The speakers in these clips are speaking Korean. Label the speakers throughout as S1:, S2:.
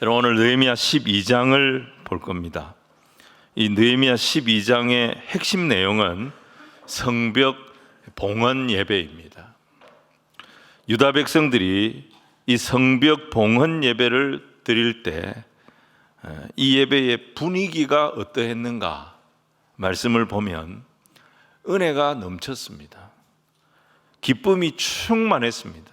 S1: 여러분, 오늘 느헤미야 12장을 볼 겁니다. 이 느헤미야 12장의 핵심 내용은 성벽 봉헌 예배입니다. 유다 백성들이 이 성벽 봉헌 예배를 드릴 때 이 예배의 분위기가 어떠했는가 말씀을 보면 은혜가 넘쳤습니다. 기쁨이 충만했습니다.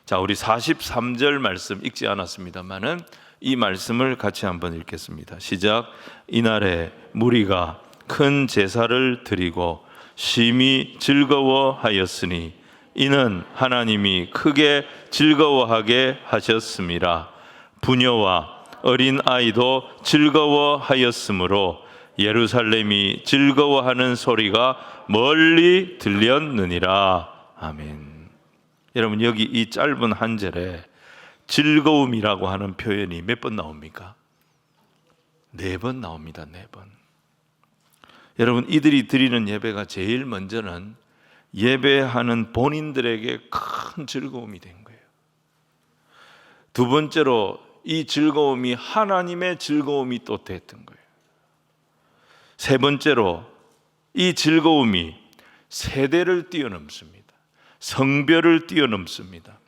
S1: 자, 우리 43절 말씀 읽지 않았습니다만은 이 말씀을 같이 한번 읽겠습니다. 시작. 이날에 무리가 큰 제사를 드리고 심히 즐거워하였으니 이는 하나님이 크게 즐거워하게 하셨음이라. 부녀와 어린 아이도 즐거워하였으므로 예루살렘이 즐거워하는 소리가 멀리 들렸느니라. 아멘. 여러분, 여기 이 짧은 한 절에 즐거움이라고 하는 표현이 몇 번 나옵니까? 4번 나옵니다. 4번. 여러분, 이들이 드리는 예배가 제일 먼저는 예배하는 본인들에게 큰 즐거움이 된 거예요. 두 번째로 이 즐거움이 하나님의 즐거움이 또 됐던 거예요. 세 번째로 이 즐거움이 세대를 뛰어넘습니다. 성별을 뛰어넘습니다.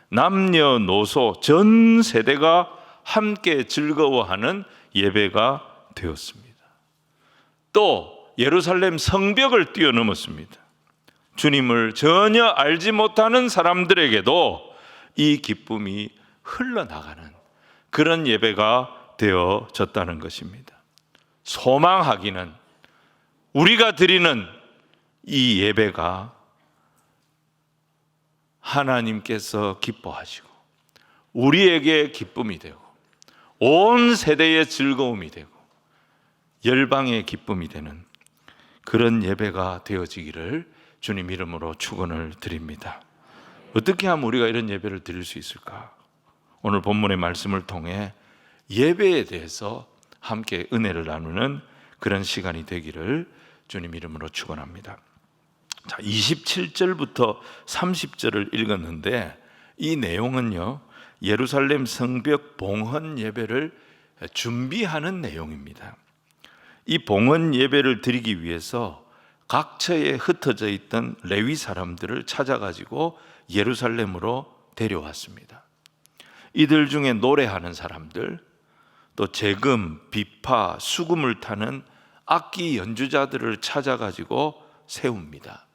S1: 남녀노소 전 세대가 함께 즐거워하는 예배가 되었습니다. 또 예루살렘 성벽을 뛰어넘었습니다. 주님을 전혀 알지 못하는 사람들에게도 이 기쁨이 흘러나가는 그런 예배가 되어졌다는 것입니다. 소망하기는 우리가 드리는 이 예배가 하나님께서 기뻐하시고 우리에게 기쁨이 되고 온 세대의 즐거움이 되고 열방의 기쁨이 되는 그런 예배가 되어지기를 주님 이름으로 축원을 드립니다. 어떻게 하면 우리가 이런 예배를 드릴 수 있을까? 오늘 본문의 말씀을 통해 예배에 대해서 함께 은혜를 나누는 그런 시간이 되기를 주님 이름으로 축원합니다. 자, 27절부터 30절을 읽었는데 이 내용은요, 예루살렘 성벽 봉헌 예배를 준비하는 내용입니다. 이 봉헌 예배를 드리기 위해서 각처에 흩어져 있던 레위 사람들을 찾아가지고 예루살렘으로 데려왔습니다. 이들 중에 노래하는 사람들, 또 재금, 비파, 수금을 타는 악기 연주자들을 찾아가지고 세웁니다.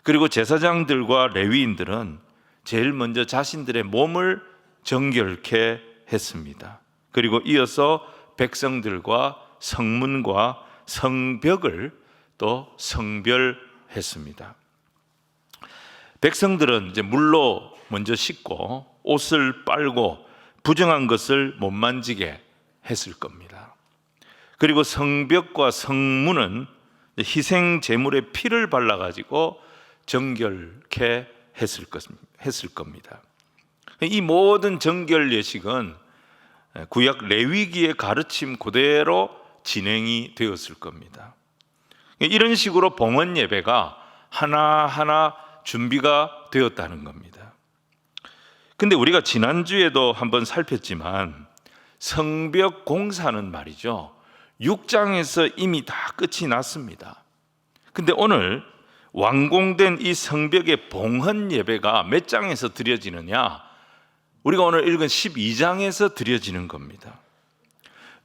S1: 그리고 제사장들과 레위인들은 제일 먼저 자신들의 몸을 정결케 했습니다. 그리고 이어서 백성들과 성문과 성벽을 또 성별했습니다. 백성들은 이제 물로 먼저 씻고 옷을 빨고 부정한 것을 못 만지게 했을 겁니다. 그리고 성벽과 성문은 희생 제물의 피를 발라가지고 정결케 했을 겁니다. 이 모든 정결 예식은 구약 레위기의 가르침 그대로 진행이 되었을 겁니다. 이런 식으로 봉헌 예배가 하나하나 준비가 되었다는 겁니다. 근데 우리가 지난주에도 한번 살폈지만 성벽 공사는 말이죠, 6장에서 이미 다 끝이 났습니다. 근데 오늘 완공된 이 성벽의 봉헌 예배가 몇 장에서 드려지느냐? 우리가 오늘 읽은 12장에서 드려지는 겁니다.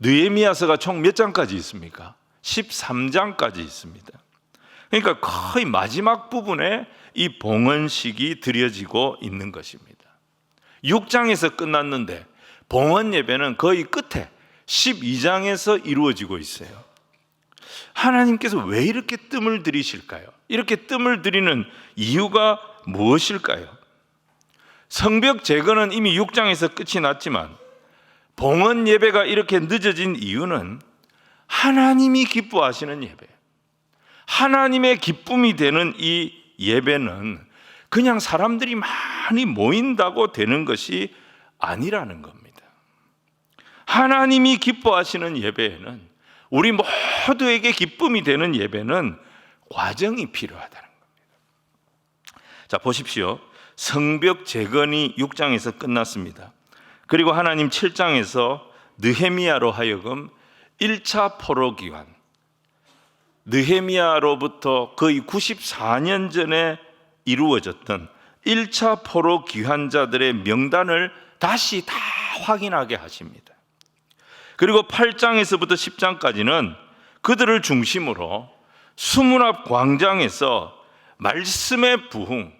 S1: 느헤미야서가 총 몇 장까지 있습니까? 13장까지 있습니다. 그러니까 거의 마지막 부분에 이 봉헌식이 드려지고 있는 것입니다. 6장에서 끝났는데 봉헌 예배는 거의 끝에 12장에서 이루어지고 있어요. 하나님께서 왜 이렇게 뜸을 들이실까요? 이렇게 뜸을 들이는 이유가 무엇일까요? 성벽 재건은 이미 6장에서 끝이 났지만 봉헌 예배가 이렇게 늦어진 이유는 하나님이 기뻐하시는 예배, 하나님의 기쁨이 되는 이 예배는 그냥 사람들이 많이 모인다고 되는 것이 아니라는 겁니다. 하나님이 기뻐하시는 예배에는, 우리 모두에게 기쁨이 되는 예배는 과정이 필요하다는 겁니다. 자, 보십시오. 성벽 재건이 6장에서 끝났습니다. 그리고 하나님 7장에서 느헤미야로 하여금 1차 포로 기환, 느헤미야로부터 거의 94년 전에 이루어졌던 1차 포로 귀환자들의 명단을 다시 다 확인하게 하십니다. 그리고 8장에서부터 10장까지는 그들을 중심으로 수문 앞 광장에서 말씀의 부흥,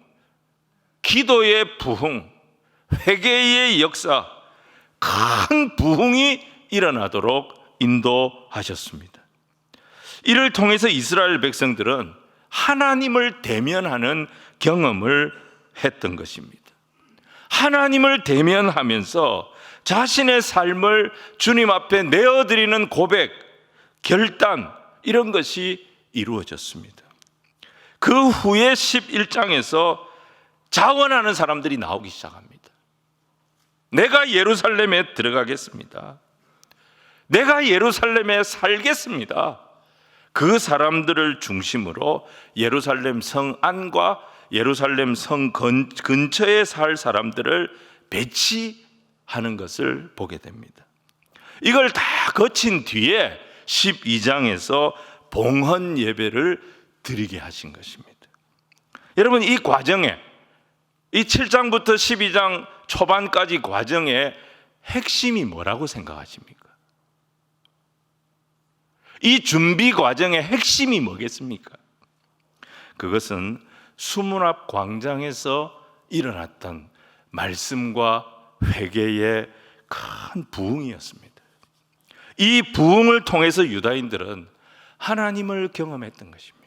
S1: 기도의 부흥, 회개의 역사, 큰 부흥이 일어나도록 인도하셨습니다. 이를 통해서 이스라엘 백성들은 하나님을 대면하는 경험을 했던 것입니다. 하나님을 대면하면서 자신의 삶을 주님 앞에 내어드리는 고백, 결단, 이런 것이 이루어졌습니다. 그 후에 11장에서 자원하는 사람들이 나오기 시작합니다. 내가 예루살렘에 들어가겠습니다. 내가 예루살렘에 살겠습니다. 그 사람들을 중심으로 예루살렘 성 안과 예루살렘 성 근처에 살 사람들을 배치하는 것을 보게 됩니다. 이걸 다 거친 뒤에 12장에서 봉헌 예배를 드리게 하신 것입니다. 여러분, 이 과정에, 이 7장부터 12장 초반까지 과정의 핵심이 뭐라고 생각하십니까? 이 준비 과정의 핵심이 뭐겠습니까? 그것은 수문 앞 광장에서 일어났던 말씀과 회개의 큰 부흥이었습니다. 이 부흥을 통해서 유다인들은 하나님을 경험했던 것입니다.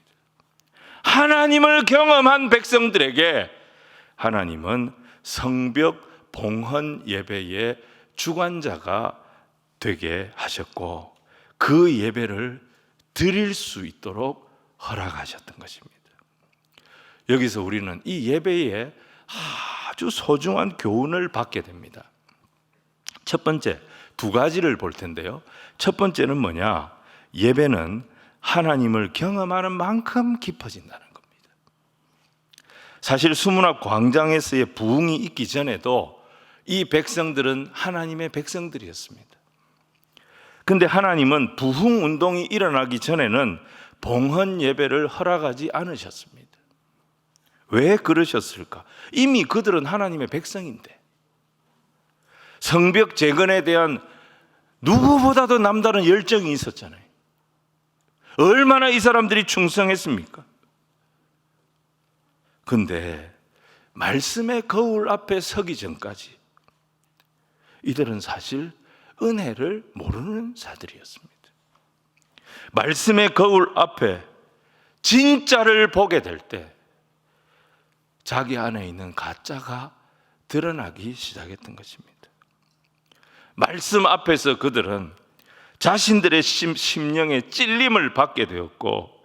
S1: 하나님을 경험한 백성들에게 하나님은 성벽 봉헌 예배의 주관자가 되게 하셨고, 그 예배를 드릴 수 있도록 허락하셨던 것입니다. 여기서 우리는 이 예배에 아주 소중한 교훈을 받게 됩니다. 첫 번째, 두 가지를 볼 텐데요. 첫 번째는 뭐냐? 예배는 하나님을 경험하는 만큼 깊어진다는 겁니다. 사실 수문 앞 광장에서의 부흥이 있기 전에도 이 백성들은 하나님의 백성들이었습니다. 근데 하나님은 부흥 운동이 일어나기 전에는 봉헌 예배를 허락하지 않으셨습니다. 왜 그러셨을까? 이미 그들은 하나님의 백성인데, 성벽 재건에 대한 누구보다도 남다른 열정이 있었잖아요. 얼마나 이 사람들이 충성했습니까? 근데 말씀의 거울 앞에 서기 전까지 이들은 사실 은혜를 모르는 자들이었습니다. 말씀의 거울 앞에 진짜를 보게 될 때 자기 안에 있는 가짜가 드러나기 시작했던 것입니다. 말씀 앞에서 그들은 자신들의 심령의 찔림을 받게 되었고,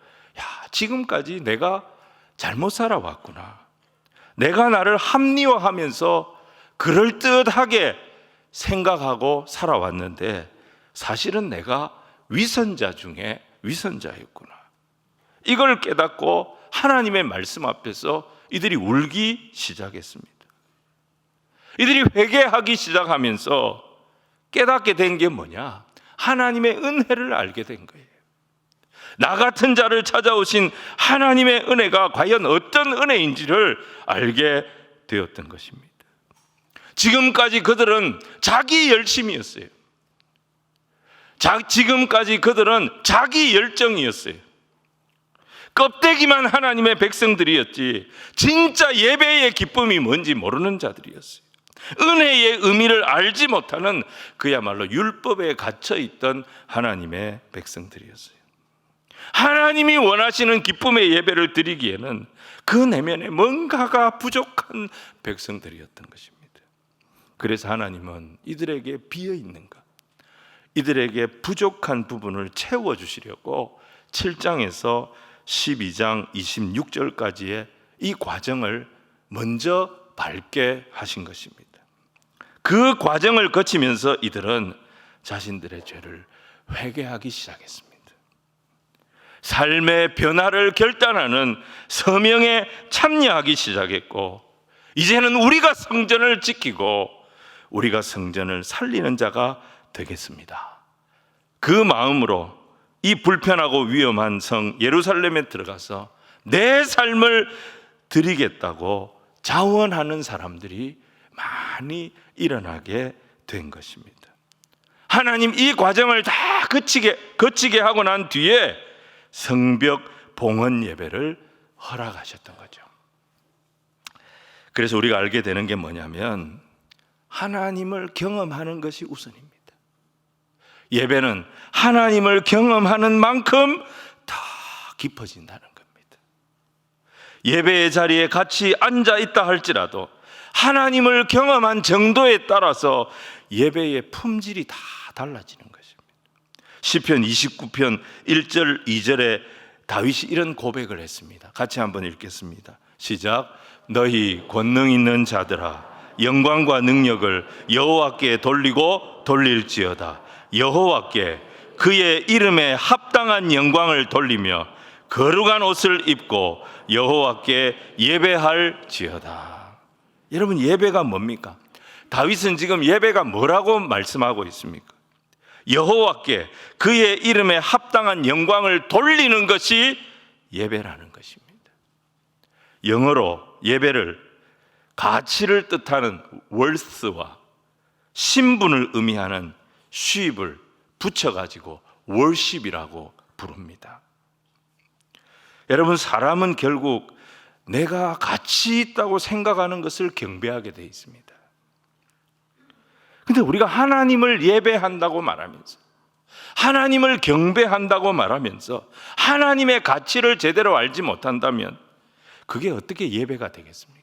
S1: 지금까지 내가 잘못 살아왔구나, 내가 나를 합리화하면서 그럴듯하게 생각하고 살아왔는데 사실은 내가 위선자 중에 위선자였구나, 이걸 깨닫고 하나님의 말씀 앞에서 이들이 울기 시작했습니다. 이들이 회개하기 시작하면서 깨닫게 된 게 뭐냐? 하나님의 은혜를 알게 된 거예요. 나 같은 자를 찾아오신 하나님의 은혜가 과연 어떤 은혜인지를 알게 되었던 것입니다. 지금까지 그들은 자기 열심이었어요. 지금까지 그들은 자기 열정이었어요. 껍데기만 하나님의 백성들이었지 진짜 예배의 기쁨이 뭔지 모르는 자들이었어요. 은혜의 의미를 알지 못하는 그야말로 율법에 갇혀있던 하나님의 백성들이었어요. 하나님이 원하시는 기쁨의 예배를 드리기에는 그 내면에 뭔가가 부족한 백성들이었던 것입니다. 그래서 하나님은 이들에게 비어있는 것, 이들에게 부족한 부분을 채워주시려고 7장에서 12장 26절까지의 이 과정을 먼저 밟게 하신 것입니다. 그 과정을 거치면서 이들은 자신들의 죄를 회개하기 시작했습니다. 삶의 변화를 결단하는 서명에 참여하기 시작했고, 이제는 우리가 성전을 지키고 우리가 성전을 살리는 자가 되겠습니다. 그 마음으로 이 불편하고 위험한 성 예루살렘에 들어가서 내 삶을 드리겠다고 자원하는 사람들이 많이 일어나게 된 것입니다. 하나님 이 과정을 다 거치게 하고 난 뒤에 성벽 봉헌 예배를 허락하셨던 거죠. 그래서 우리가 알게 되는 게 뭐냐면 하나님을 경험하는 것이 우선입니다. 예배는 하나님을 경험하는 만큼 더 깊어진다는 겁니다. 예배의 자리에 같이 앉아 있다 할지라도 하나님을 경험한 정도에 따라서 예배의 품질이 다 달라지는 것입니다. 시편 29편 1절 2절에 다윗이 이런 고백을 했습니다. 같이 한번 읽겠습니다. 시작. 너희 권능 있는 자들아 영광과 능력을 여호와께 돌리고 돌릴지어다. 여호와께 그의 이름에 합당한 영광을 돌리며 거룩한 옷을 입고 여호와께 예배할지어다. 여러분, 예배가 뭡니까? 다윗은 지금 예배가 뭐라고 말씀하고 있습니까? 여호와께 그의 이름에 합당한 영광을 돌리는 것이 예배라는 것입니다. 영어로 예배를 가치를 뜻하는 worth와 신분을 의미하는 sheep을 붙여가지고 worship이라고 부릅니다. 여러분, 사람은 결국 내가 가치 있다고 생각하는 것을 경배하게 되어 있습니다. 근데 우리가 하나님을 예배한다고 말하면서, 하나님을 경배한다고 말하면서 하나님의 가치를 제대로 알지 못한다면 그게 어떻게 예배가 되겠습니까?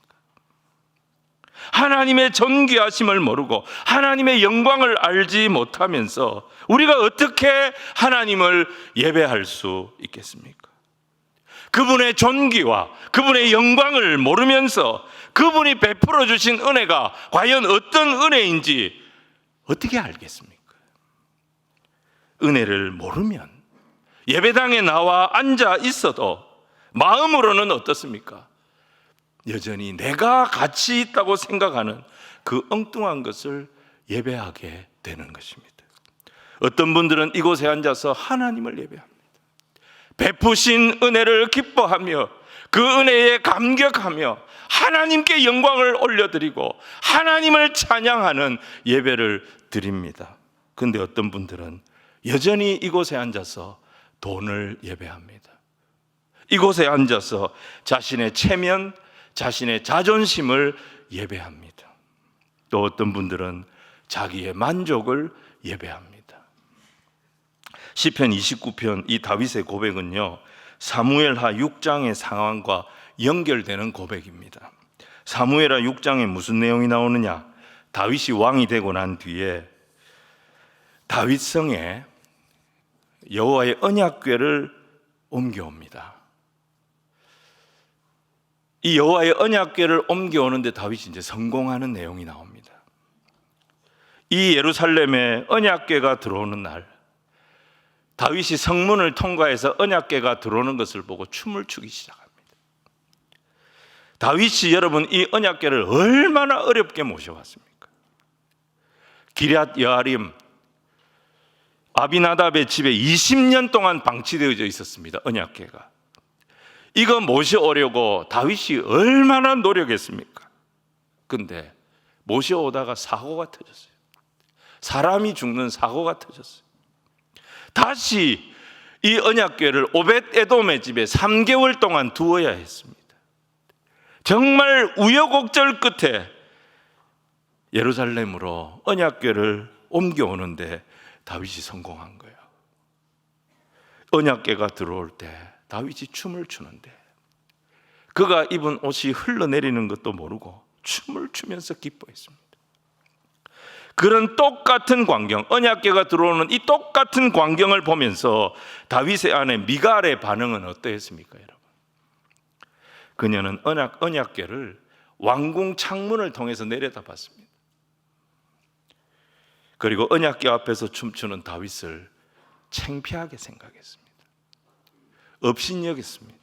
S1: 하나님의 존귀하심을 모르고 하나님의 영광을 알지 못하면서 우리가 어떻게 하나님을 예배할 수 있겠습니까? 그분의 존귀와 그분의 영광을 모르면서 그분이 베풀어 주신 은혜가 과연 어떤 은혜인지 어떻게 알겠습니까? 은혜를 모르면 예배당에 나와 앉아 있어도 마음으로는 어떻습니까? 여전히 내가 가치 있다고 생각하는 그 엉뚱한 것을 예배하게 되는 것입니다. 어떤 분들은 이곳에 앉아서 하나님을 예배합니다. 베푸신 은혜를 기뻐하며 그 은혜에 감격하며 하나님께 영광을 올려드리고 하나님을 찬양하는 예배를 드립니다. 그런데 어떤 분들은 여전히 이곳에 앉아서 돈을 예배합니다. 이곳에 앉아서 자신의 체면, 자신의 자존심을 예배합니다. 또 어떤 분들은 자기의 만족을 예배합니다. 시편 29편 이 다윗의 고백은요, 사무엘하 6장의 상황과 연결되는 고백입니다. 사무엘하 6장에 무슨 내용이 나오느냐? 다윗이 왕이 되고 난 뒤에 다윗성에 여호와의 언약궤를 옮겨옵니다. 이 여호와의 언약궤를 옮겨오는데 다윗이 이제 성공하는 내용이 나옵니다. 이 예루살렘에 언약궤가 들어오는 날, 다윗이 성문을 통과해서 언약궤가 들어오는 것을 보고 춤을 추기 시작합니다. 다윗이 여러분 이 언약궤를 얼마나 어렵게 모셔왔습니까? 기럇 여아림 아비나답의 집에 20년 동안 방치되어져 있었습니다. 언약궤가. 이거 모셔오려고 다윗이 얼마나 노력했습니까? 근데 모셔오다가 사고가 터졌어요. 사람이 죽는 사고가 터졌어요. 다시 이 언약궤를 오벳 에돔의 집에 3개월 동안 두어야 했습니다. 정말 우여곡절 끝에 예루살렘으로 언약궤를 옮겨오는데 다윗이 성공한 거예요. 언약궤가 들어올 때 다윗이 춤을 추는데 그가 입은 옷이 흘러내리는 것도 모르고 춤을 추면서 기뻐했습니다. 그런 똑같은 광경, 언약궤가 들어오는 이 똑같은 광경을 보면서 다윗의 아내 미갈의 반응은 어떠했습니까, 여러분? 그녀는 언약궤를 왕궁 창문을 통해서 내려다봤습니다. 그리고 언약궤 앞에서 춤추는 다윗을 창피하게 생각했습니다. 업신여겼습니다.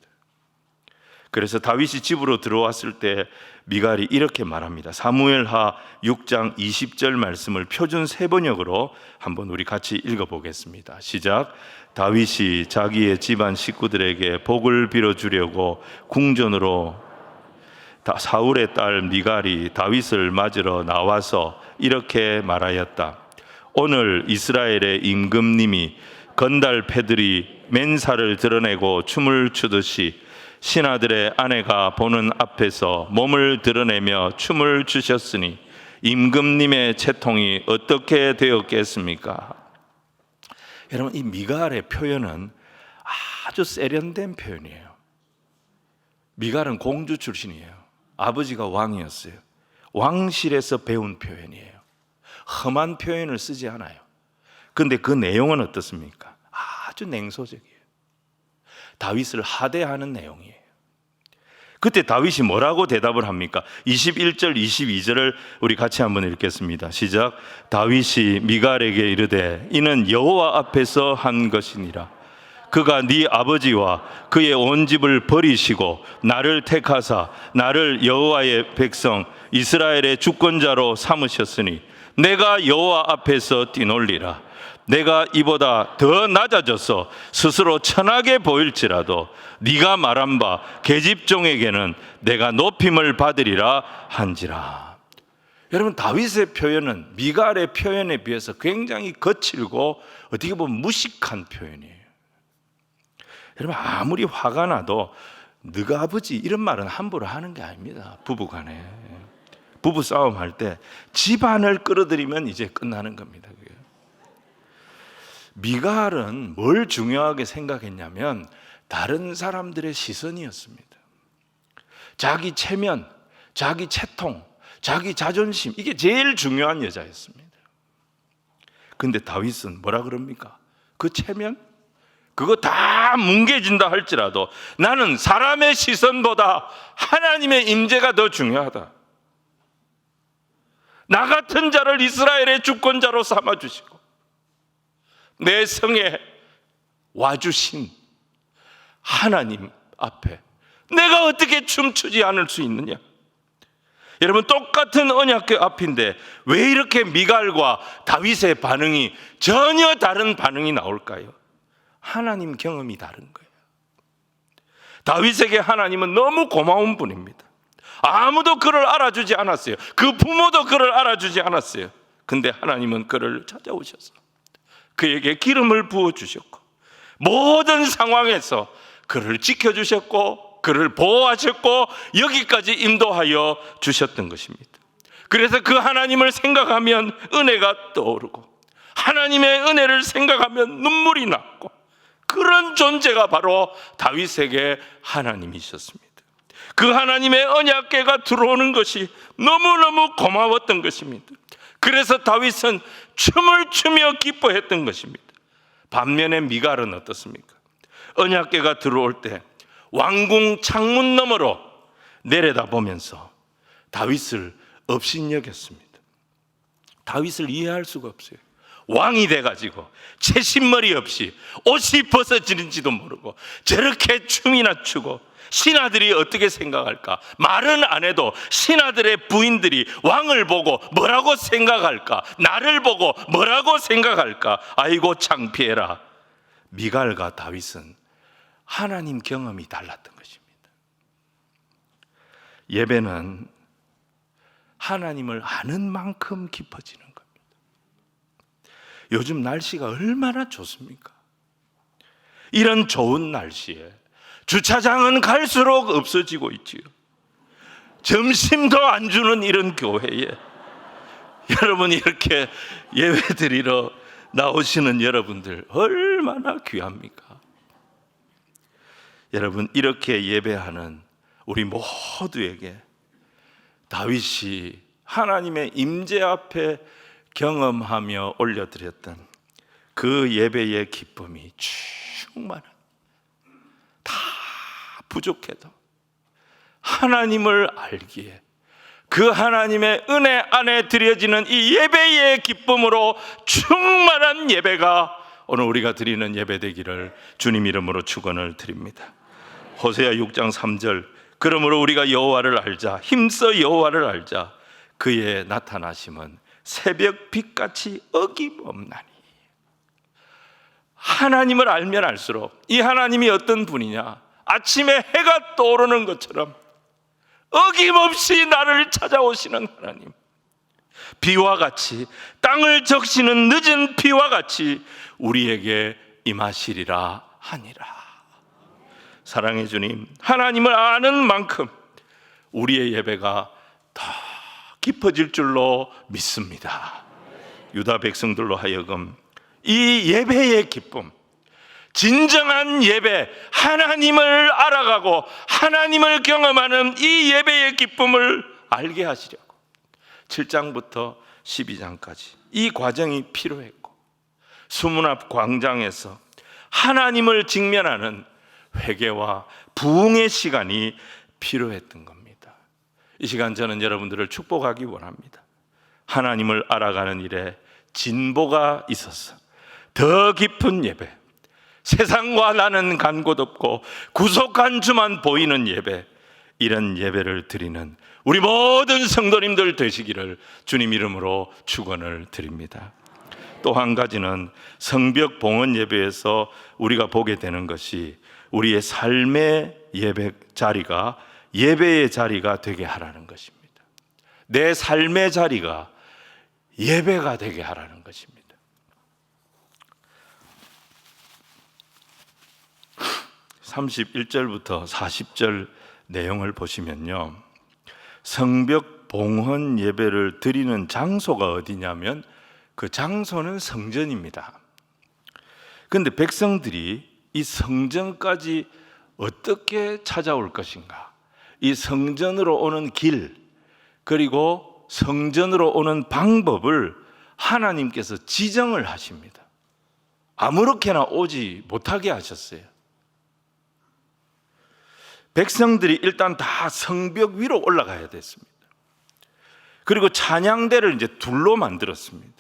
S1: 그래서 다윗이 집으로 들어왔을 때 미갈이 이렇게 말합니다. 사무엘하 6장 20절 말씀을 표준 세번역으로 한번 우리 같이 읽어보겠습니다. 시작. 다윗이 자기의 집안 식구들에게 복을 빌어주려고 궁전으로 사울의 딸 미갈이 다윗을 맞으러 나와서 이렇게 말하였다. 오늘 이스라엘의 임금님이 건달 패들이 맨살을 드러내고 춤을 추듯이 신하들의 아내가 보는 앞에서 몸을 드러내며 춤을 추셨으니 임금님의 채통이 어떻게 되었겠습니까? 여러분, 이 미갈의 표현은 아주 세련된 표현이에요. 미갈은 공주 출신이에요. 아버지가 왕이었어요. 왕실에서 배운 표현이에요. 험한 표현을 쓰지 않아요. 그런데 그 내용은 어떻습니까? 아주 냉소적이에요. 다윗을 하대하는 내용이에요. 그때 다윗이 뭐라고 대답을 합니까? 21절 22절을 우리 같이 한번 읽겠습니다. 시작. 다윗이 미갈에게 이르되 이는 여호와 앞에서 한 것이니라. 그가 네 아버지와 그의 온 집을 버리시고 나를 택하사 나를 여호와의 백성 이스라엘의 주권자로 삼으셨으니 내가 여호와 앞에서 뛰놀리라. 내가 이보다 더 낮아져서 스스로 천하게 보일지라도 네가 말한 바 계집종에게는 내가 높임을 받으리라 한지라. 여러분, 다윗의 표현은 미갈의 표현에 비해서 굉장히 거칠고 어떻게 보면 무식한 표현이에요. 여러분, 아무리 화가 나도 너가 아버지 이런 말은 함부로 하는 게 아닙니다. 부부간에 부부 싸움 할 때 집안을 끌어들이면 이제 끝나는 겁니다. 미갈은 뭘 중요하게 생각했냐면 다른 사람들의 시선이었습니다. 자기 체면, 자기 채통, 자기 자존심, 이게 제일 중요한 여자였습니다. 그런데 다윗은 뭐라 그럽니까? 그 체면? 그거 다 뭉개진다 할지라도 나는 사람의 시선보다 하나님의 임재가 더 중요하다. 나 같은 자를 이스라엘의 주권자로 삼아주시고 내 성에 와주신 하나님 앞에 내가 어떻게 춤추지 않을 수 있느냐? 여러분, 똑같은 언약궤 앞인데 왜 이렇게 미갈과 다윗의 반응이 전혀 다른 반응이 나올까요? 하나님 경험이 다른 거예요. 다윗에게 하나님은 너무 고마운 분입니다. 아무도 그를 알아주지 않았어요. 그 부모도 그를 알아주지 않았어요. 근데 하나님은 그를 찾아오셔서 그에게 기름을 부어주셨고 모든 상황에서 그를 지켜주셨고 그를 보호하셨고 여기까지 인도하여 주셨던 것입니다. 그래서 그 하나님을 생각하면 은혜가 떠오르고 하나님의 은혜를 생각하면 눈물이 났고 그런 존재가 바로 다윗에게 하나님이셨습니다. 그 하나님의 언약궤가 들어오는 것이 너무너무 고마웠던 것입니다. 그래서 다윗은 춤을 추며 기뻐했던 것입니다. 반면에 미갈은 어떻습니까? 언약궤가 들어올 때 왕궁 창문 너머로 내려다보면서 다윗을 업신여겼습니다. 다윗을 이해할 수가 없어요. 왕이 돼가지고 채신머리 없이 옷이 벗어지는지도 모르고 저렇게 춤이나 추고 신하들이 어떻게 생각할까? 말은 안 해도 신하들의 부인들이 왕을 보고 뭐라고 생각할까? 나를 보고 뭐라고 생각할까? 아이고 창피해라. 미갈과 다윗은 하나님 경험이 달랐던 것입니다. 예배는 하나님을 아는 만큼 깊어지는 겁니다. 요즘 날씨가 얼마나 좋습니까? 이런 좋은 날씨에 주차장은 갈수록 없어지고 있지요. 점심도 안 주는 이런 교회에 여러분 이렇게 예배 드리러 나오시는 여러분들 얼마나 귀합니까? 여러분, 이렇게 예배하는 우리 모두에게 다윗이 하나님의 임재 앞에 경험하며 올려드렸던 그 예배의 기쁨이 충만한, 다 부족해도 하나님을 알기에 그 하나님의 은혜 안에 드려지는 이 예배의 기쁨으로 충만한 예배가 오늘 우리가 드리는 예배 되기를 주님 이름으로 축원을 드립니다. 호세아 6장 3절 그러므로 우리가 여호와를 알자, 힘써 여호와를 알자. 그의 나타나심은 새벽 빛같이 어김없나니. 하나님을 알면 알수록 이 하나님이 어떤 분이냐, 아침에 해가 떠오르는 것처럼 어김없이 나를 찾아오시는 하나님, 비와 같이, 땅을 적시는 늦은 비와 같이 우리에게 임하시리라 하니라. 사랑의 주님, 하나님을 아는 만큼 우리의 예배가 더 깊어질 줄로 믿습니다. 유다 백성들로 하여금 이 예배의 기쁨, 진정한 예배, 하나님을 알아가고 하나님을 경험하는 이 예배의 기쁨을 알게 하시려고 7장부터 12장까지 이 과정이 필요했고, 수문 앞 광장에서 하나님을 직면하는 회개와 부흥의 시간이 필요했던 겁니다. 이 시간 저는 여러분들을 축복하기 원합니다. 하나님을 알아가는 일에 진보가 있어서 더 깊은 예배, 세상과 나는 간 곳 없고 구속한 주만 보이는 예배, 이런 예배를 드리는 우리 모든 성도님들 되시기를 주님 이름으로 축원을 드립니다. 또 한 가지는 성벽 봉헌 예배에서 우리가 보게 되는 것이 우리의 삶의 예배 자리가 예배의 자리가 되게 하라는 것입니다. 내 삶의 자리가 예배가 되게 하라는 것입니다. 31절부터 40절 내용을 보시면요, 성벽 봉헌 예배를 드리는 장소가 어디냐면 그 장소는 성전입니다. 그런데 백성들이 이 성전까지 어떻게 찾아올 것인가, 이 성전으로 오는 길, 그리고 성전으로 오는 방법을 하나님께서 지정을 하십니다. 아무렇게나 오지 못하게 하셨어요. 백성들이 일단 다 성벽 위로 올라가야 됐습니다. 그리고 찬양대를 이제 둘로 만들었습니다.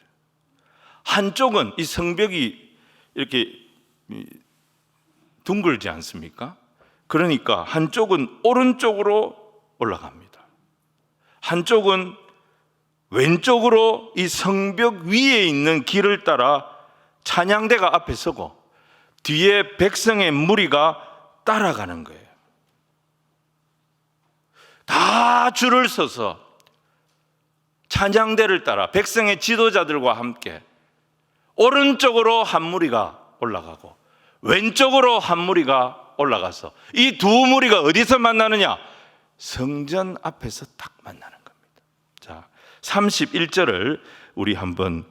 S1: 한쪽은 이 성벽이 이렇게 둥글지 않습니까? 그러니까 한쪽은 오른쪽으로 올라갑니다. 한쪽은 왼쪽으로 이 성벽 위에 있는 길을 따라 찬양대가 앞에 서고 뒤에 백성의 무리가 따라가는 거예요. 다 줄을 서서 찬양대를 따라 백성의 지도자들과 함께 오른쪽으로 한 무리가 올라가고 왼쪽으로 한 무리가 올라가서 이 두 무리가 어디서 만나느냐? 성전 앞에서 딱 만나는 겁니다. 자, 31절을 우리 한번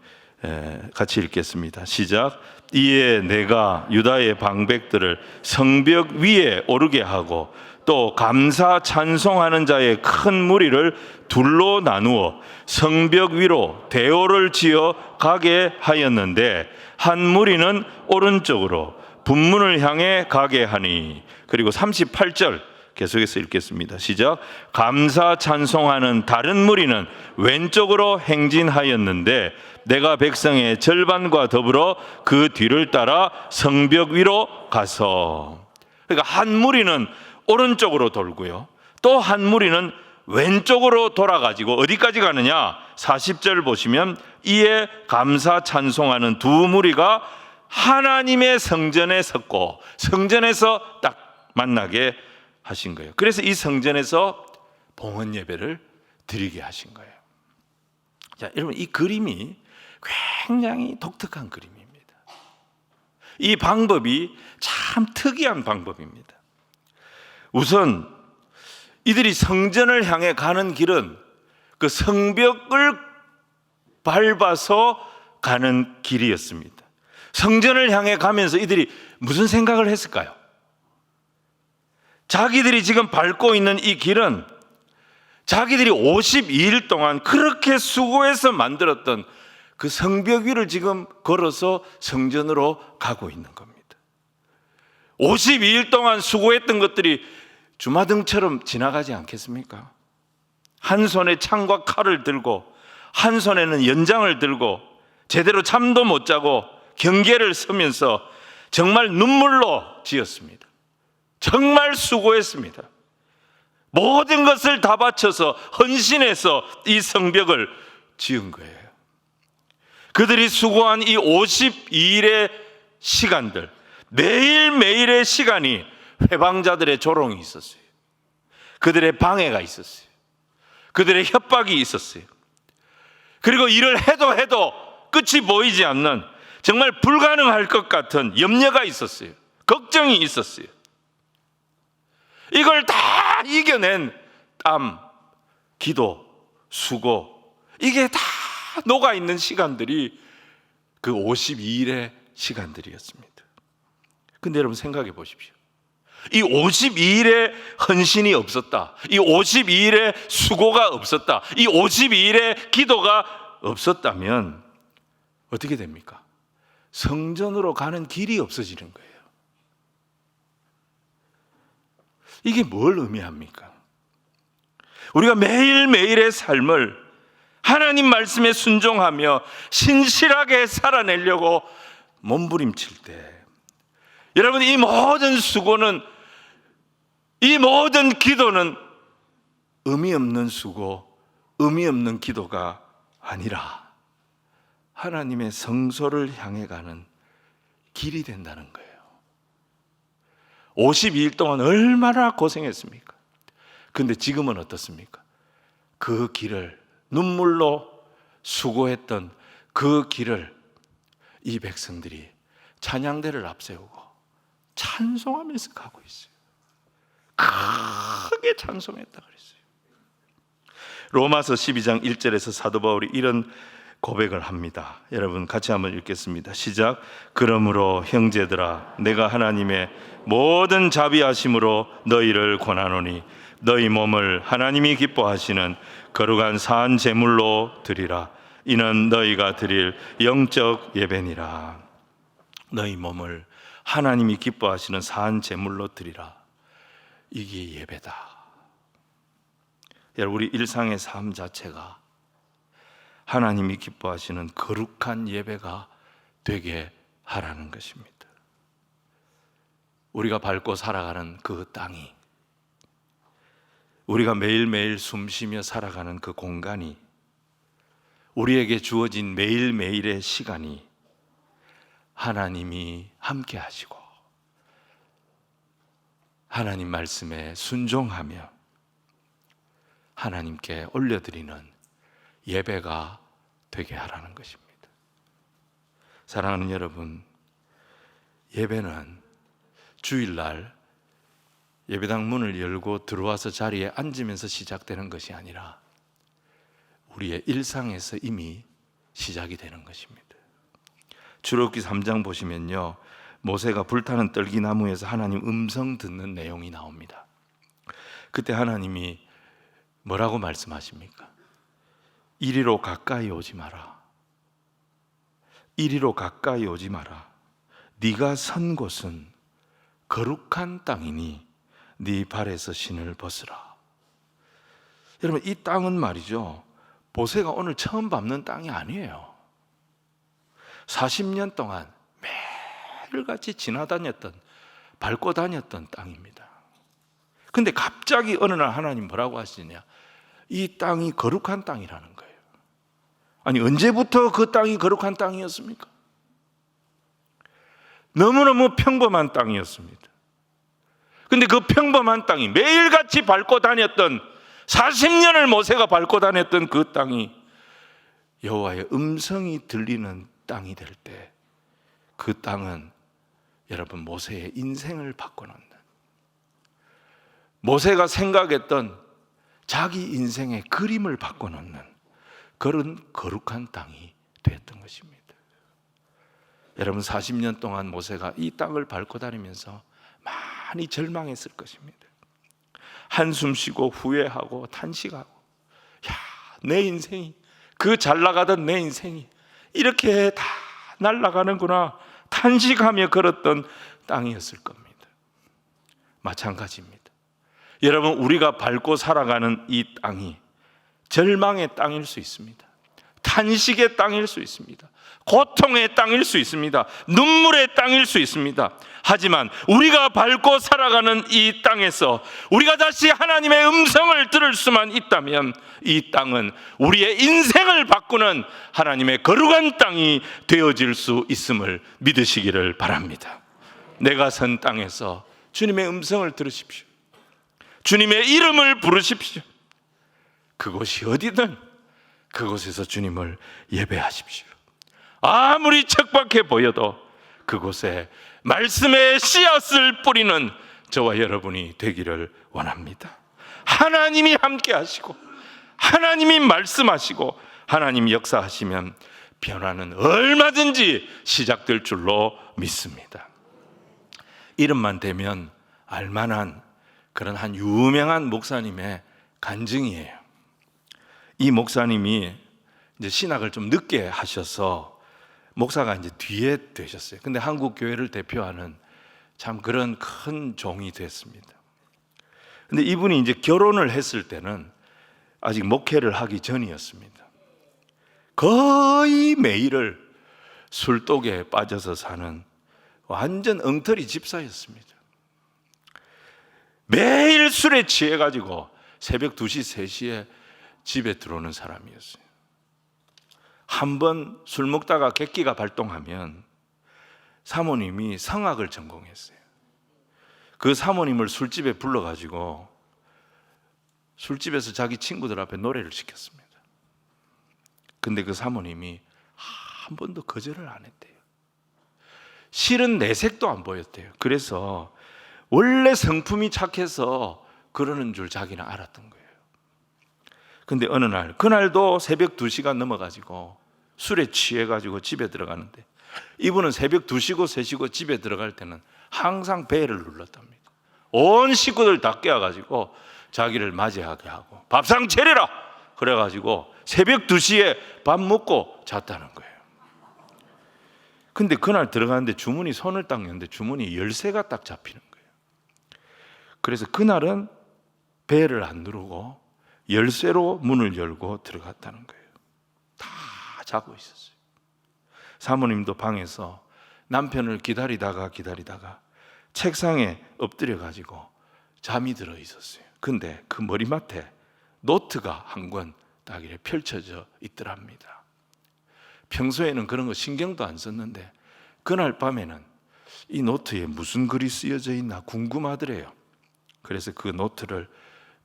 S1: 같이 읽겠습니다. 시작. 이에 내가 유다의 방백들을 성벽 위에 오르게 하고 또 감사 찬송하는 자의 큰 무리를 둘로 나누어 성벽 위로 대오를 지어 가게 하였는데 한 무리는 오른쪽으로 분문을 향해 가게 하니. 그리고 38절 계속해서 읽겠습니다. 시작. 감사 찬송하는 다른 무리는 왼쪽으로 행진하였는데 내가 백성의 절반과 더불어 그 뒤를 따라 성벽 위로 가서. 그러니까 한 무리는 오른쪽으로 돌고요, 또 한 무리는 왼쪽으로 돌아가지고 어디까지 가느냐? 40절 보시면 이에 감사 찬송하는 두 무리가 하나님의 성전에 섰고 성전에서 딱 만나게 하신 거예요. 그래서 이 성전에서 봉헌 예배를 드리게 하신 거예요. 자, 여러분, 이 그림이 굉장히 독특한 그림입니다. 이 방법이 참 특이한 방법입니다. 우선 이들이 성전을 향해 가는 길은 그 성벽을 밟아서 가는 길이었습니다. 성전을 향해 가면서 이들이 무슨 생각을 했을까요? 자기들이 지금 밟고 있는 이 길은 자기들이 52일 동안 그렇게 수고해서 만들었던 그 성벽 위를 지금 걸어서 성전으로 가고 있는 겁니다. 52일 동안 수고했던 것들이 주마등처럼 지나가지 않겠습니까? 한 손에 창과 칼을 들고 한 손에는 연장을 들고 제대로 잠도 못 자고 경계를 서면서 정말 눈물로 지었습니다. 정말 수고했습니다. 모든 것을 다 바쳐서 헌신해서 이 성벽을 지은 거예요. 그들이 수고한 이 52일의 시간들, 매일매일의 시간이 회방자들의 조롱이 있었어요. 그들의 방해가 있었어요. 그들의 협박이 있었어요. 그리고 일을 해도 끝이 보이지 않는, 정말 불가능할 것 같은 염려가 있었어요. 걱정이 있었어요. 이걸 다 이겨낸 땀, 기도, 수고, 이게 다 녹아있는 시간들이 그 52일의 시간들이었습니다. 근데 여러분 생각해 보십시오. 이 52일의 헌신이 없었다, 이 52일의 수고가 없었다, 이 52일의 기도가 없었다면 어떻게 됩니까? 성전으로 가는 길이 없어지는 거예요. 이게 뭘 의미합니까? 우리가 매일매일의 삶을 하나님 말씀에 순종하며 신실하게 살아내려고 몸부림칠 때, 여러분, 이 모든 수고는, 이 모든 기도는 의미 없는 수고, 의미 없는 기도가 아니라 하나님의 성소를 향해 가는 길이 된다는 거예요. 52일 동안 얼마나 고생했습니까? 근데 지금은 어떻습니까? 그 길을, 눈물로 수고했던 그 길을 이 백성들이 찬양대를 앞세우고 찬송하면서 가고 있어요. 크게 찬송했다 그랬어요. 로마서 12장 1절에서 사도 바울이 이런 고백을 합니다. 여러분 같이 한번 읽겠습니다. 시작. 그러므로 형제들아, 내가 하나님의 모든 자비하심으로 너희를 권하노니 너희 몸을 하나님이 기뻐하시는 거룩한 산 제물로 드리라. 이는 너희가 드릴 영적 예배니라. 너희 몸을 하나님이 기뻐하시는 산 제물로 드리라. 이게 예배다. 여러분, 우리 일상의 삶 자체가 하나님이 기뻐하시는 거룩한 예배가 되게 하라는 것입니다. 우리가 밟고 살아가는 그 땅이, 우리가 매일매일 숨쉬며 살아가는 그 공간이, 우리에게 주어진 매일매일의 시간이 하나님이 함께 하시고 하나님 말씀에 순종하며 하나님께 올려드리는 예배가 되게 하라는 것입니다. 사랑하는 여러분, 예배는 주일날 예배당 문을 열고 들어와서 자리에 앉으면서 시작되는 것이 아니라 우리의 일상에서 이미 시작이 되는 것입니다. 출애굽기 3장 보시면요, 모세가 불타는 떨기나무에서 하나님 음성 듣는 내용이 나옵니다. 그때 하나님이 뭐라고 말씀하십니까? 이리로 가까이 오지 마라. 이리로 가까이 오지 마라. 네가 선 곳은 거룩한 땅이니 네 발에서 신을 벗으라. 여러분, 이 땅은 말이죠, 모세가 오늘 처음 밟는 땅이 아니에요. 40년 동안 매일같이 지나다녔던, 밟고 다녔던 땅입니다. 근데 갑자기 어느 날 하나님 뭐라고 하시냐? 이 땅이 거룩한 땅이라는 거예요. 아니, 언제부터 그 땅이 거룩한 땅이었습니까? 너무너무 평범한 땅이었습니다. 근데 그 평범한 땅이, 매일같이 밟고 다녔던, 40년을 모세가 밟고 다녔던 그 땅이 여호와의 음성이 들리는 땅이 될 때, 그 땅은 여러분 모세의 인생을 바꿔놓는, 모세가 생각했던 자기 인생의 그림을 바꿔놓는 그런 거룩한 땅이 되었던 것입니다. 여러분, 40년 동안 모세가 이 땅을 밟고 다니면서 많이 절망했을 것입니다. 한숨 쉬고 후회하고 탄식하고, 야, 내 인생이, 그 잘 나가던 내 인생이 이렇게 다 날아가는구나 탄식하며 걸었던 땅이었을 겁니다. 마찬가지입니다. 여러분, 우리가 밟고 살아가는 이 땅이 절망의 땅일 수 있습니다. 다 탄식의 땅일 수 있습니다. 고통의 땅일 수 있습니다. 눈물의 땅일 수 있습니다. 하지만 우리가 밟고 살아가는 이 땅에서 우리가 다시 하나님의 음성을 들을 수만 있다면 이 땅은 우리의 인생을 바꾸는 하나님의 거룩한 땅이 되어질 수 있음을 믿으시기를 바랍니다. 내가 선 땅에서 주님의 음성을 들으십시오. 주님의 이름을 부르십시오. 그곳이 어디든 그곳에서 주님을 예배하십시오. 아무리 척박해 보여도 그곳에 말씀의 씨앗을 뿌리는 저와 여러분이 되기를 원합니다. 하나님이 함께 하시고 하나님이 말씀하시고 하나님이 역사하시면 변화는 얼마든지 시작될 줄로 믿습니다. 이름만 대면 알만한 그런 한 유명한 목사님의 간증이에요. 이 목사님이 이제 신학을 좀 늦게 하셔서 목사가 이제 뒤에 되셨어요. 근데 한국 교회를 대표하는 참 그런 큰 종이 됐습니다. 근데 이분이 이제 결혼을 했을 때는 아직 목회를 하기 전이었습니다. 거의 매일을 술독에 빠져서 사는 완전 엉터리 집사였습니다. 매일 술에 취해가지고 새벽 2시, 3시에 집에 들어오는 사람이었어요. 한번 술 먹다가 객기가 발동하면 사모님이 성악을 전공했어요. 그 사모님을 술집에 불러가지고 술집에서 자기 친구들 앞에 노래를 시켰습니다. 근데 그 사모님이 한 번도 거절을 안 했대요. 실은 내색도 안 보였대요. 그래서 원래 성품이 착해서 그러는 줄 자기는 알았던 거예요. 근데 어느 날, 그날도 새벽 2시가 넘어가지고 술에 취해가지고 집에 들어가는데 이분은 새벽 2시고 3시고 집에 들어갈 때는 항상 벨을 눌렀답니다. 온 식구들 다 깨워가지고 자기를 맞이하게 하고 밥상 차려라! 그래가지고 새벽 2시에 밥 먹고 잤다는 거예요. 근데 그날 들어가는데 주문이 손을 딱 여는데 주문이 열쇠가 딱 잡히는 거예요. 그래서 그날은 벨을 안 누르고 열쇠로 문을 열고 들어갔다는 거예요. 다 자고 있었어요. 사모님도 방에서 남편을 기다리다가 책상에 엎드려 가지고 잠이 들어 있었어요. 근데 그 머리맡에 노트가 한 권 딱 이렇게 펼쳐져 있더랍니다. 평소에는 그런 거 신경도 안 썼는데 그날 밤에는 이 노트에 무슨 글이 쓰여져 있나 궁금하더래요. 그래서 그 노트를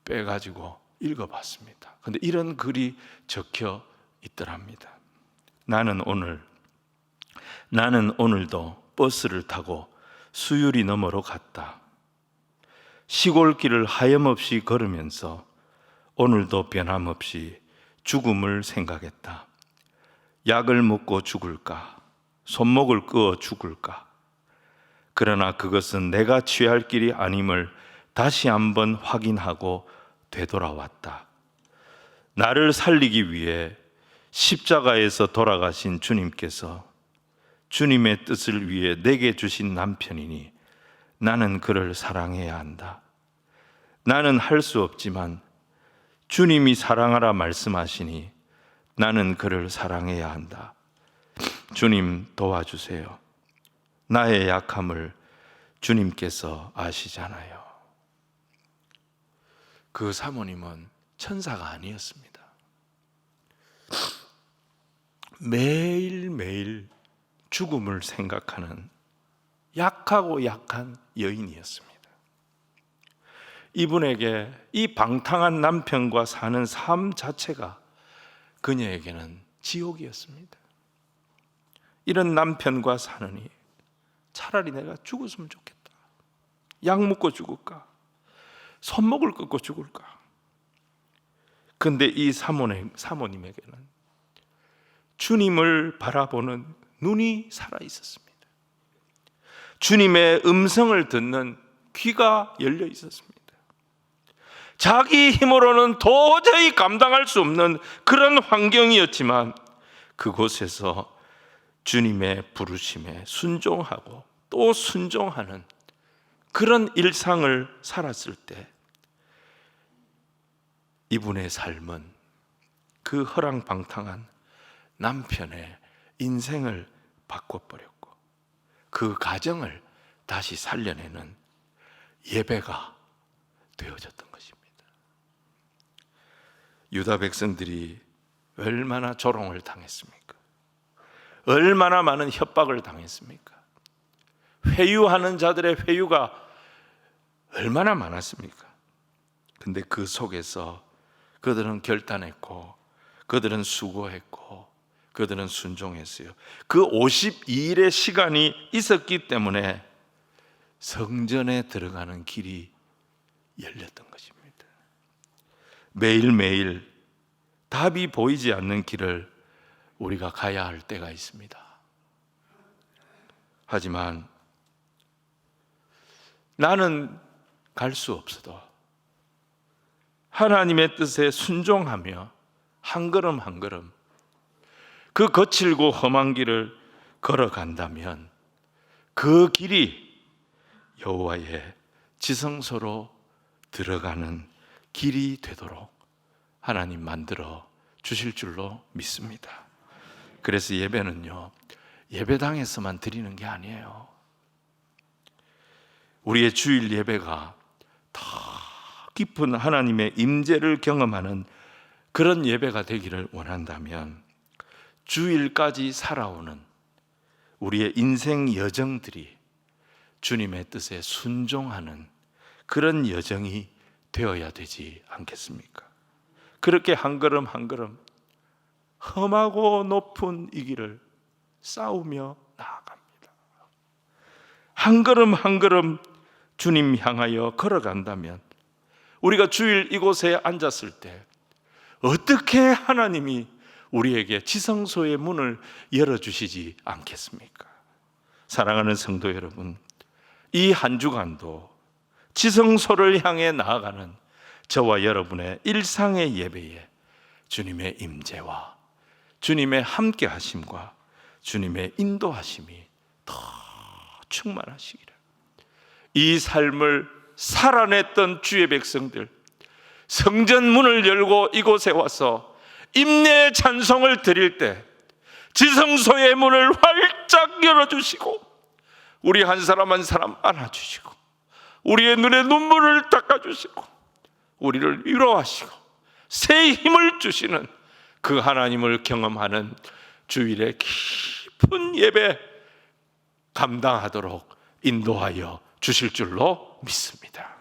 S1: 빼가지고 읽어봤습니다. 근데 이런 글이 적혀 있더랍니다. 나는 오늘도 버스를 타고 수유리 너머로 갔다. 시골길을 하염없이 걸으면서 오늘도 변함없이 죽음을 생각했다. 약을 먹고 죽을까? 손목을 그어 죽을까? 그러나 그것은 내가 취할 길이 아님을 다시 한번 확인하고 되돌아왔다. 나를 살리기 위해 십자가에서 돌아가신 주님께서 주님의 뜻을 위해 내게 주신 남편이니 나는 그를 사랑해야 한다. 나는 할 수 없지만 주님이 사랑하라 말씀하시니 나는 그를 사랑해야 한다. 주님 도와주세요. 나의 약함을 주님께서 아시잖아요. 그 사모님은 천사가 아니었습니다. 매일매일 죽음을 생각하는 약하고 약한 여인이었습니다. 이분에게 이 방탕한 남편과 사는 삶 자체가 그녀에게는 지옥이었습니다. 이런 남편과 사느니 차라리 내가 죽었으면 좋겠다. 약 먹고 죽을까? 손목을 끊고 죽을까? 근데 이 사모님에게는 주님을 바라보는 눈이 살아 있었습니다. 주님의 음성을 듣는 귀가 열려 있었습니다. 자기 힘으로는 도저히 감당할 수 없는 그런 환경이었지만 그곳에서 주님의 부르심에 순종하고 또 순종하는 그런 일상을 살았을 때 이분의 삶은 그 허랑방탕한 남편의 인생을 바꿔버렸고 그 가정을 다시 살려내는 예배가 되어졌던 것입니다. 유다 백성들이 얼마나 조롱을 당했습니까? 얼마나 많은 협박을 당했습니까? 회유하는 자들의 회유가 얼마나 많았습니까? 근데 그 속에서 그들은 결단했고 그들은 수고했고 그들은 순종했어요. 그 52일의 시간이 있었기 때문에 성전에 들어가는 길이 열렸던 것입니다. 매일매일 답이 보이지 않는 길을 우리가 가야 할 때가 있습니다. 하지만 나는 갈 수 없어도 하나님의 뜻에 순종하며 한 걸음 한 걸음 그 거칠고 험한 길을 걸어간다면 그 길이 여호와의 지성소로 들어가는 길이 되도록 하나님 만들어 주실 줄로 믿습니다. 그래서 예배는요, 예배당에서만 드리는 게 아니에요. 우리의 주일 예배가 더 깊은 하나님의 임재를 경험하는 그런 예배가 되기를 원한다면 주일까지 살아오는 우리의 인생 여정들이 주님의 뜻에 순종하는 그런 여정이 되어야 되지 않겠습니까? 그렇게 한 걸음 한 걸음 험하고 높은 이 길을 싸우며 나아갑니다. 한 걸음 한 걸음 주님 향하여 걸어간다면 우리가 주일 이곳에 앉았을 때 어떻게 하나님이 우리에게 지성소의 문을 열어주시지 않겠습니까? 사랑하는 성도 여러분, 이 한 주간도 지성소를 향해 나아가는 저와 여러분의 일상의 예배에 주님의 임재와 주님의 함께 하심과 주님의 인도하심이 더 충만하시기를, 이 삶을 살아냈던 주의 백성들, 성전 문을 열고 이곳에 와서 임내의 찬송을 드릴 때 지성소의 문을 활짝 열어주시고 우리 한 사람 한 사람 안아주시고 우리의 눈에 눈물을 닦아주시고 우리를 위로하시고 새 힘을 주시는 그 하나님을 경험하는 주일의 깊은 예배 감당하도록 인도하여 주실 줄로 믿습니다.